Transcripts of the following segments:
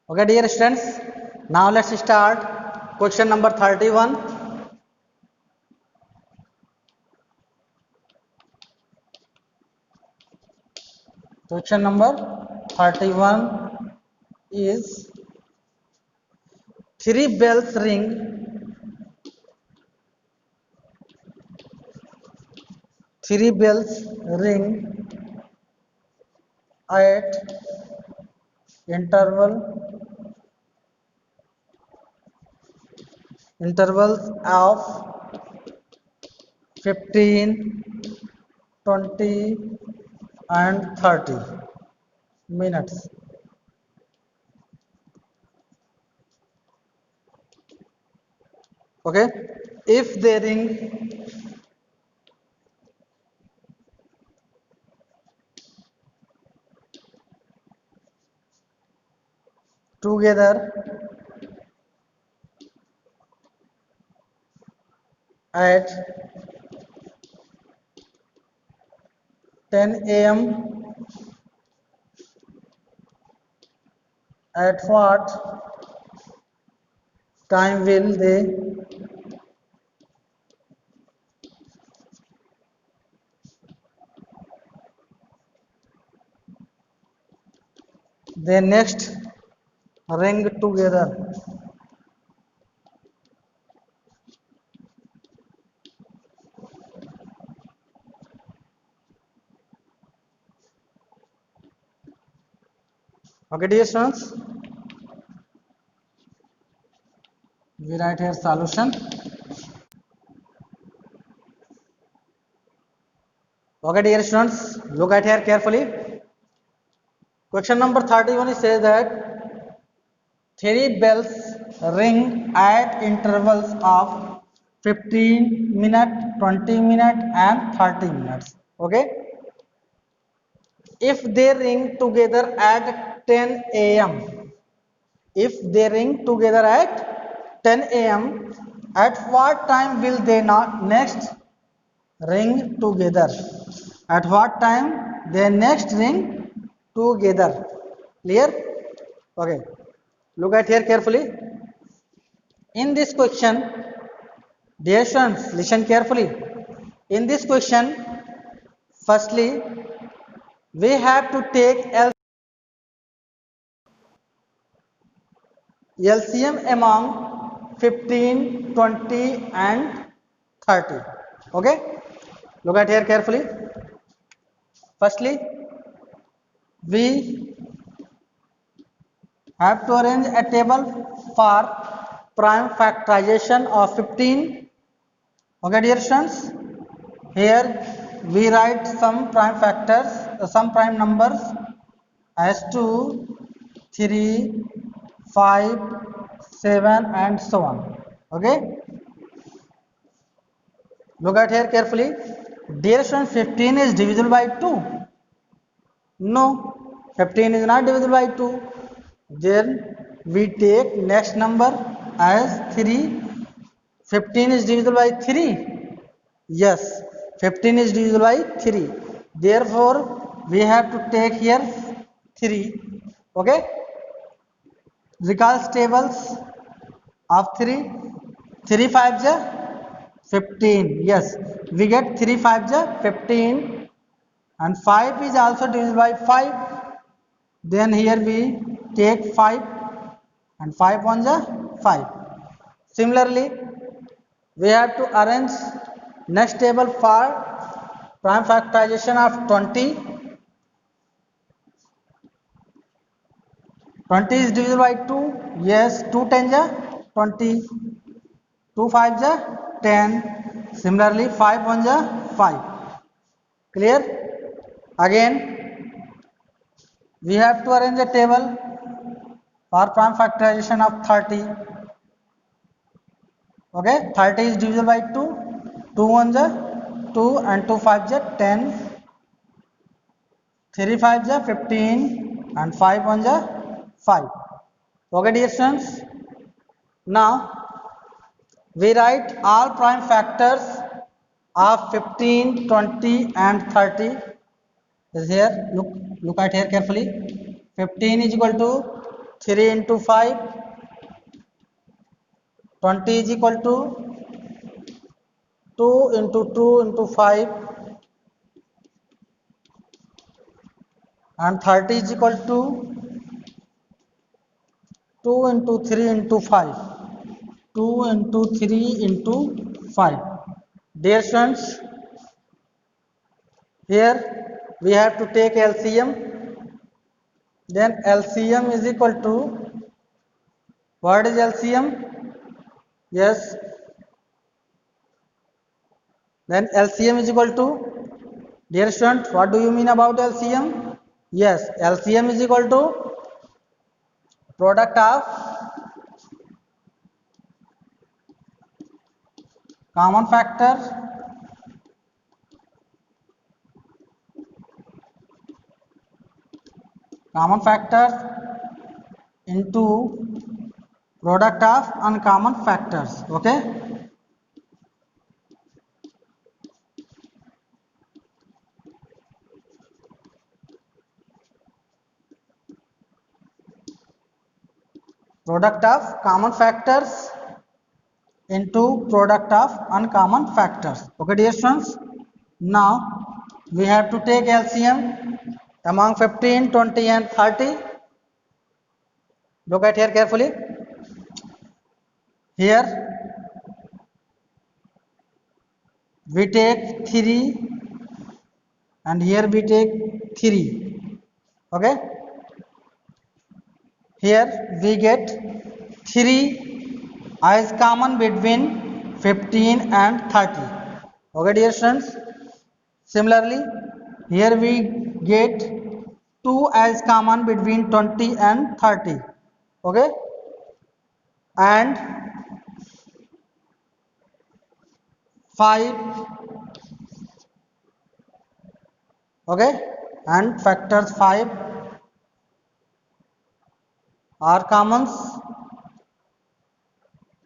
Okay, dear students, now let's start question number 31. Question number 31 is three bells ring at intervals of 15, 20 and 30 minutes. Okay, if they ring together at 10 a.m. at what time will they next ring together? Okay, dear students, we write here solution. Okay, dear students, look at here carefully. Question number 31 it says that three bells ring at intervals of 15 minutes, 20 minutes and 30 minutes. Okay, if they ring together at 10 a.m. If they ring together at 10 a.m., at what time will they not next ring together? At what time they next ring together? Clear? Okay. Look at here carefully. In this question, dear students, listen carefully. In this question, firstly, we have to take LCM among 15, 20 and 30. Okay? Look at here carefully. Firstly, we have to arrange a table for prime factorization of 15. Okay, dear students? Here we write some prime factors, some prime numbers as 2, 3, 5, 7 and so on. Okay? Look at here carefully. Dear students, 15 is divisible by 2. No, 15 is not divisible by 2. Then we take next number as 3. 15 is divisible by 3. Yes, 15 is divisible by 3. Therefore, we have to take here 3. Okay? Recall tables of 3. 3 5 ja 15. Yes, we get 3 5 ja 15 and 5 is also divisible by 5. Then here we take 5 and 5 1 ja 5. Similarly, we have to arrange next table for prime factorization of 20. 20 is divisible by 2. Yes, 2 10 ja 20. 2 5 ja 10. Similarly, 5 1 ja 5. Clear? Again, we have to arrange a table for prime factorization of 30. Okay, 30 is divisible by 2. 2 1 ja 2 and 2 5 ja 10. 3 5 ja 15 and 5 1 ja 5. Okay, dear students. Now we write all prime factors of 15, 20 and 30 is here. Look at here carefully. 15 is equal to 3 into 5, 20 is equal to 2 into 2 into 5, and 30 is equal to 2 into 3 into 5, 2 into 3 into 5. Dear students, here we have to take LCM. Then LCM is equal to, what is LCM? Yes, then LCM is equal to, dear student, what do you mean about LCM? Yes, LCM is equal to product of common factor into product of uncommon factors. Okay, product of common factors into product of uncommon factors. Okay, dear students, now we have to take LCM among 15, 20 and 30. Look at here carefully. Here we take 3 and here we take 3. Okay, here we get 3 as common between 15 and 30. Okay, dear students, similarly here we get 2 as common between 20 and 30. Okay, and 5. Okay, and factors 5 are commons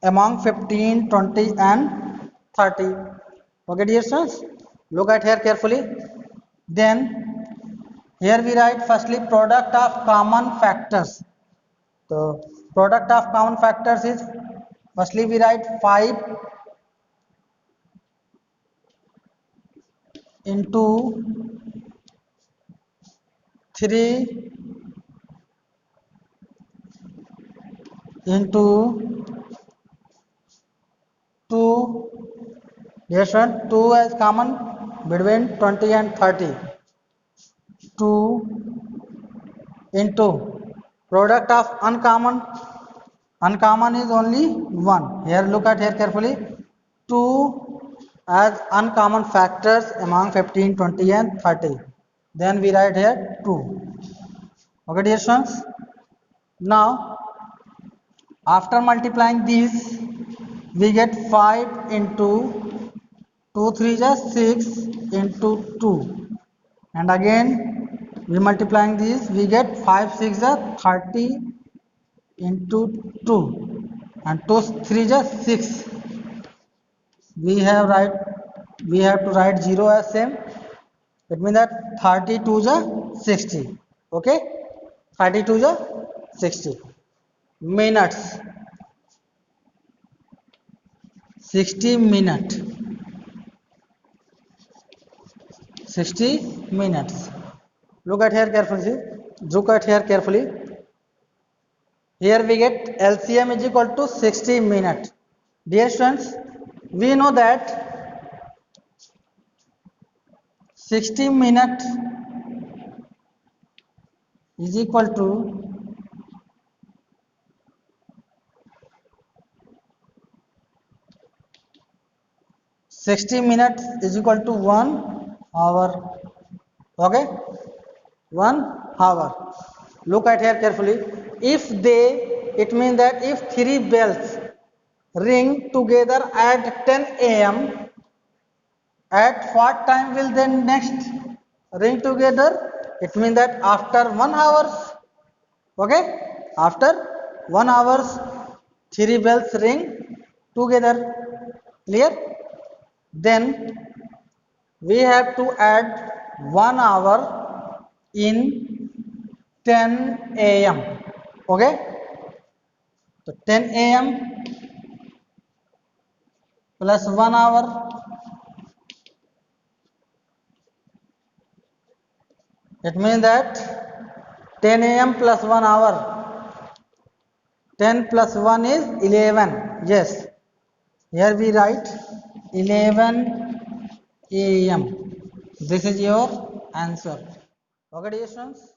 among 15, 20 and 30. Okay, dear students, look at here carefully. Then here we write firstly product of common factors. So product of common factors is, firstly we write 5 into 3 into 2. Yes, 2 as common between 20 and 30. 2 into product of uncommon. Uncommon is only 1. Here look at here carefully. 2 as uncommon factors among 15, 20 and 30. Then we write here 2. Okay, dear students. Now after multiplying these, we get 5 into 2 3 is 6 into 2, and again we multiplying these, we get 5 6 is 30 into 2, and 2 3 is 6. We have to write 0 as same. It means that 32 is 60. Okay, 32 is 60 minutes. 60 minutes. 60 minutes. Look at here carefully. Look at here carefully. Here we get LCM is equal to 60 minutes. Dear students, we know that 60 minutes is equal to 60 minutes is equal to 1 hour. Okay, 1 hour. Look at here carefully. It means that if 3 bells ring together at 10 a.m., at what time will they next ring together? It means that after 1 hour. Okay, after 1 hour 3 bells ring together. Clear? Then we have to add 1 hour in 10 a.m. Okay, so 10 a.m. plus 1 hour, it means that 10 a.m. plus 1 hour, 10 plus 1 is 11. Yes, here we write 11 a.m. This is your answer. Okay, dear students.